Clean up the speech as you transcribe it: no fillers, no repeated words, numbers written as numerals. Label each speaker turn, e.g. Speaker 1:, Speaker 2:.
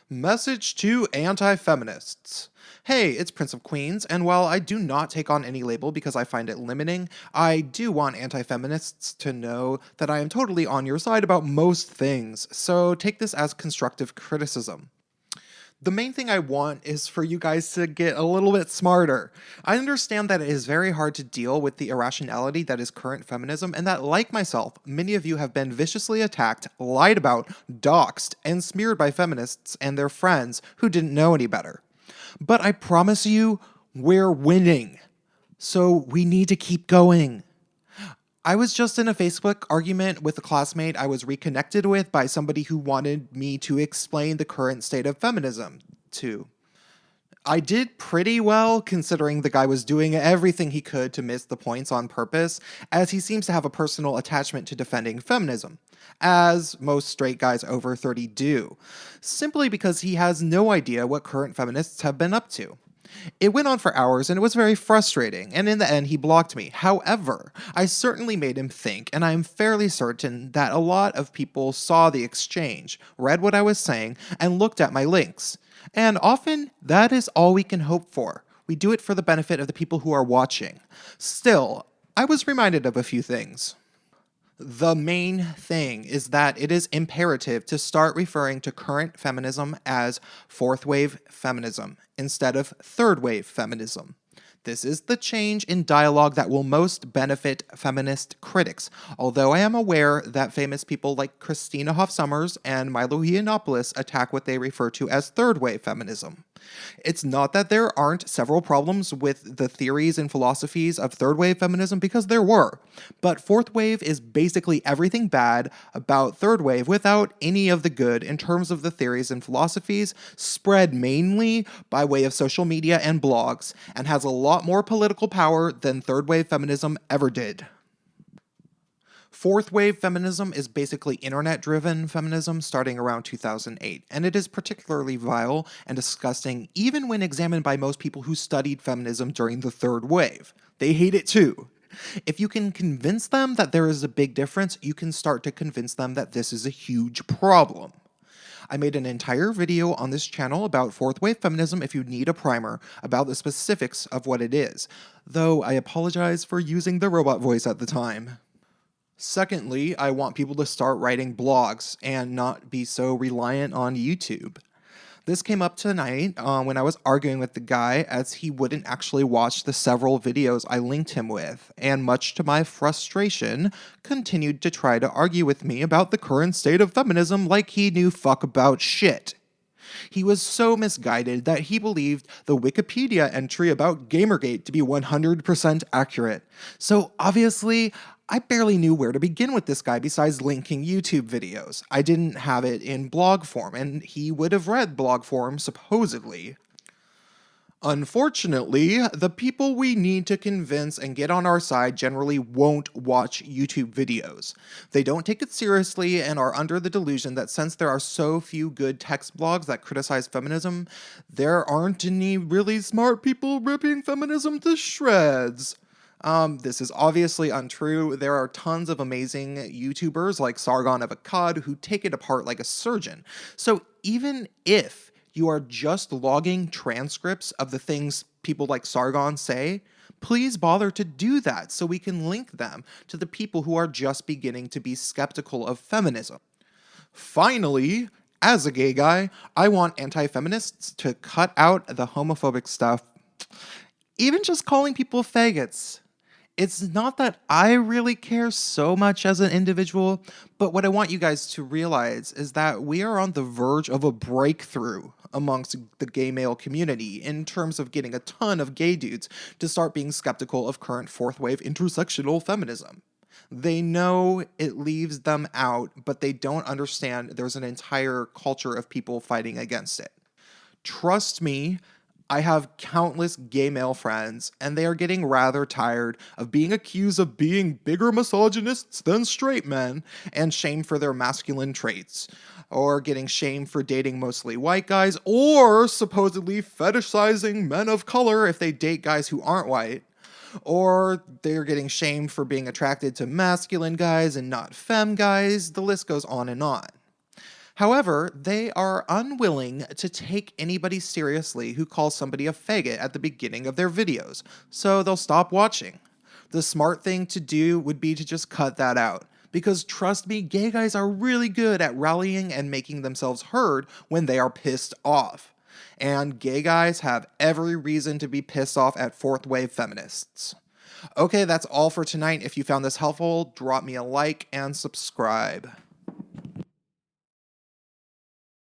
Speaker 1: Message to anti-feminists. Hey, it's Prince of Queens, and while I do not take on any label because I find it limiting, I do want anti-feminists to know that I am totally on your side about most things, so take this as constructive criticism. The main thing I want is for you guys to get a little bit smarter. I understand that it is very hard to deal with the irrationality that is current feminism, and that, like myself, many of you have been viciously attacked, lied about, doxxed, and smeared by feminists and their friends who didn't know any better. But I promise you, we're winning. So we need to keep going. I was just in a Facebook argument with a classmate I was reconnected with by somebody who wanted me to explain the current state of feminism to. I did pretty well considering the guy was doing everything he could to miss the points on purpose, as he seems to have a personal attachment to defending feminism, as most straight guys over 30 do, simply because he has no idea what current feminists have been up to. It went on for hours and it was very frustrating, and in the end he blocked me. However, I certainly made him think, and I am fairly certain that a lot of people saw the exchange, read what I was saying, and looked at my links. And often, that is all we can hope for. We do it for the benefit of the people who are watching. Still, I was reminded of a few things. The main thing is that it is imperative to start referring to current feminism as fourth wave feminism instead of third wave feminism. This is the change in dialogue that will most benefit feminist critics, although I am aware that famous people like Christina Hoff Sommers and Milo Yiannopoulos attack what they refer to as third wave feminism. It's not that there aren't several problems with the theories and philosophies of third wave feminism, because there were, but fourth wave is basically everything bad about third wave without any of the good in terms of the theories and philosophies, spread mainly by way of social media and blogs, and has a lot more political power than third wave feminism ever did. Fourth wave feminism is basically internet-driven feminism starting around 2008, and it is particularly vile and disgusting even when examined by most people who studied feminism during the third wave. They hate it too. If you can convince them that there is a big difference, you can start to convince them that this is a huge problem. I made an entire video on this channel about fourth wave feminism if you need a primer about the specifics of what it is, though I apologize for using the robot voice at the time. Secondly, I want people to start writing blogs and not be so reliant on YouTube. This came up tonight when I was arguing with the guy, as he wouldn't actually watch the several videos I linked him with, and much to my frustration, continued to try to argue with me about the current state of feminism like he knew fuck about shit. He was so misguided that he believed the Wikipedia entry about Gamergate to be 100% accurate. So obviously, I barely knew where to begin with this guy besides linking YouTube videos. I didn't have it in blog form, and he would have read blog form, supposedly. Unfortunately, the people we need to convince and get on our side generally won't watch YouTube videos. They don't take it seriously and are under the delusion that since there are so few good text blogs that criticize feminism, there aren't any really smart people ripping feminism to shreds. This is obviously untrue. There are tons of amazing YouTubers like Sargon of Akkad who take it apart like a surgeon. So even if you are just logging transcripts of the things people like Sargon say, please bother to do that so we can link them to the people who are just beginning to be skeptical of feminism. Finally, as a gay guy, I want anti-feminists to cut out the homophobic stuff. Even just calling people faggots. It's not that I really care so much as an individual, but what I want you guys to realize is that we are on the verge of a breakthrough amongst the gay male community in terms of getting a ton of gay dudes to start being skeptical of current fourth wave intersectional feminism. They know it leaves them out, but they don't understand there's an entire culture of people fighting against it. Trust me, I have countless gay male friends, and they are getting rather tired of being accused of being bigger misogynists than straight men and shamed for their masculine traits, or getting shamed for dating mostly white guys, or supposedly fetishizing men of color if they date guys who aren't white, or they're getting shamed for being attracted to masculine guys and not femme guys. The list goes on and on. However, they are unwilling to take anybody seriously who calls somebody a faggot at the beginning of their videos, so they'll stop watching. The smart thing to do would be to just cut that out. Because trust me, gay guys are really good at rallying and making themselves heard when they are pissed off. And gay guys have every reason to be pissed off at fourth wave feminists. Okay, that's all for tonight. If you found this helpful, drop me a like and subscribe.